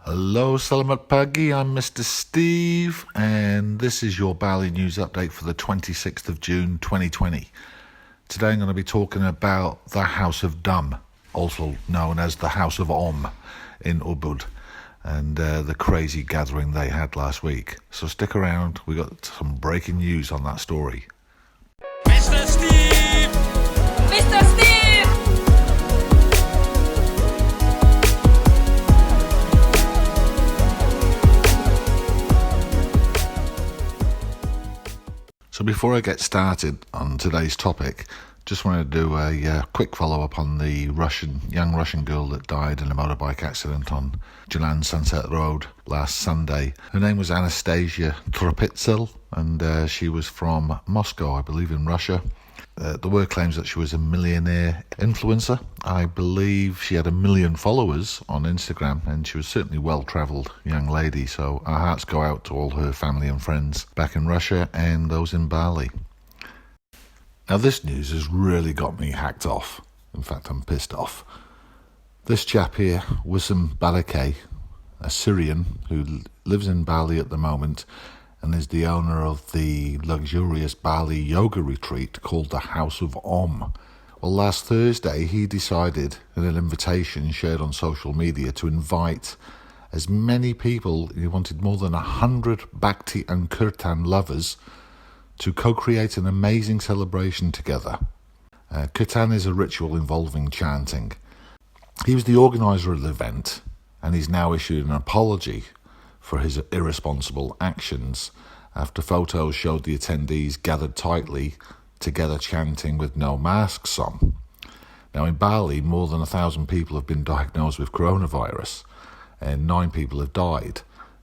Hello, Selamat Pagi, I'm Mr. Steve, and this is your Bali news update for the 26th of June 2020. Today I'm going to be talking about the House of Dum, also known as the House of Om in Ubud, and the crazy gathering they had last week. So stick around, we got some breaking news on that story. Mr. Steve! Mr. Steve! So before I get started on today's topic, just wanted to do a quick follow-up on the young Russian girl that died in a motorbike accident on Jalan Sunset Road last Sunday. Her name was Anastasia Tropitzel, and she was from Moscow, I believe, in Russia. The word claims that she was a millionaire influencer. I believe she had 1 million followers on Instagram, and she was certainly a well-travelled young lady. So our hearts go out to all her family and friends back in Russia and those in Bali. Now this news has really got me hacked off. In fact, I'm pissed off. This chap here, Wissam Barakeh, a Syrian who lives in Bali at the moment, and is the owner of the luxurious Bali yoga retreat called the House of Om. Well, last Thursday he decided in an invitation shared on social media to invite as many people. He wanted more than 100 Bhakti and Kirtan lovers to co-create an amazing celebration together. Kirtan is a ritual involving chanting. He was the organiser of the event, and he's now issued an apology for his irresponsible actions after photos showed the attendees gathered tightly together chanting with no masks on. Now in Bali, more than 1,000 people have been diagnosed with coronavirus and 9 people have died,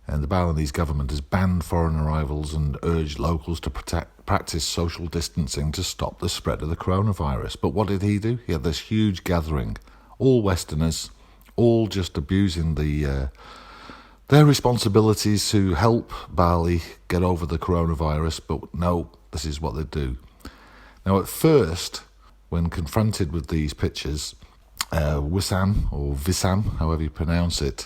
and the Balinese government has banned foreign arrivals and urged locals to practice social distancing to stop the spread of the coronavirus. But what did he do? He had this huge gathering, all Westerners, all just abusing their responsibilities to help Bali get over the coronavirus, but no, this is what they do. Now at first, when confronted with these pictures, Wissam, or Wissam, however you pronounce it,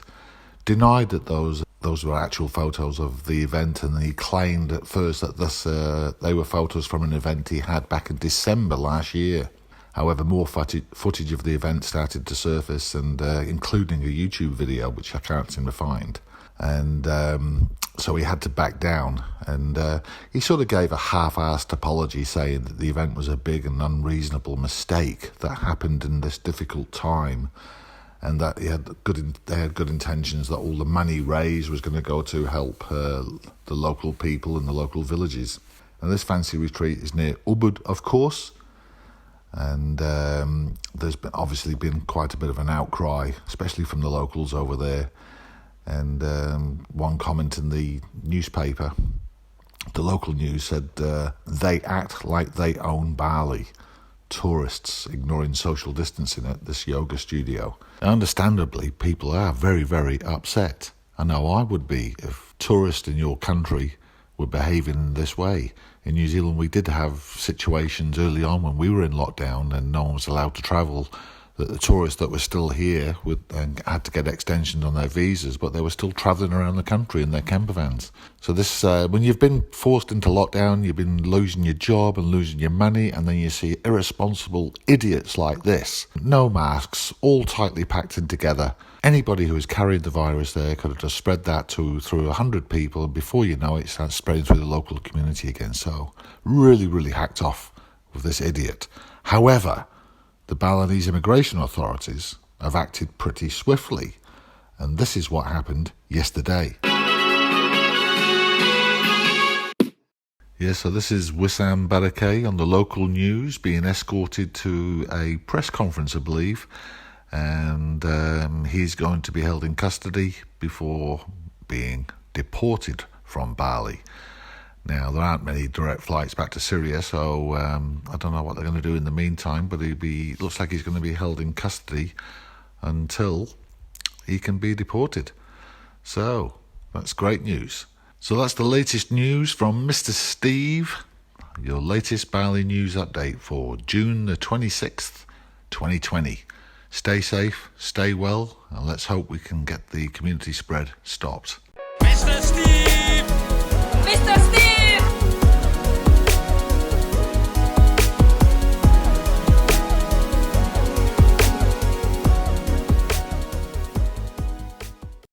denied that those were actual photos of the event, and he claimed at first that they were photos from an event he had back in December last year. However, more footage of the event started to surface, and including a YouTube video, which I can't seem to find. And so he had to back down, and he sort of gave a half-assed apology, saying that the event was a big and unreasonable mistake that happened in this difficult time, and that they had good intentions, that all the money raised was going to go to help the local people and the local villages. And this fancy retreat is near Ubud, of course, and there's obviously been quite a bit of an outcry, especially from the locals over there. And one comment in the newspaper, the local news, said they act like they own Bali. Tourists ignoring social distancing at this yoga studio. Understandably, people are very, very upset. I know I would be if tourists in your country were behaving in this way. In New Zealand, we did have situations early on when we were in lockdown and no one was allowed to travel, that the tourists that were still here had to get extensions on their visas, but they were still travelling around the country in their camper vans. So this, when you've been forced into lockdown, you've been losing your job and losing your money, and then you see irresponsible idiots like this. No masks, all tightly packed in together. Anybody who has carried the virus there could have just spread that through 100 people, and before you know it, it starts spreading through the local community again. So really, really hacked off with this idiot. However, the Balinese immigration authorities have acted pretty swiftly, and this is what happened yesterday. So this is Wissam Barakeh on the local news being escorted to a press conference, I believe, and he's going to be held in custody before being deported from Bali. Now, there aren't many direct flights back to Syria, so I don't know what they're going to do in the meantime, but looks like he's going to be held in custody until he can be deported. So, that's great news. So that's the latest news from Mr. Steve, your latest Bali news update for June the 26th, 2020. Stay safe, stay well, and let's hope we can get the community spread stopped. Mr. Steve!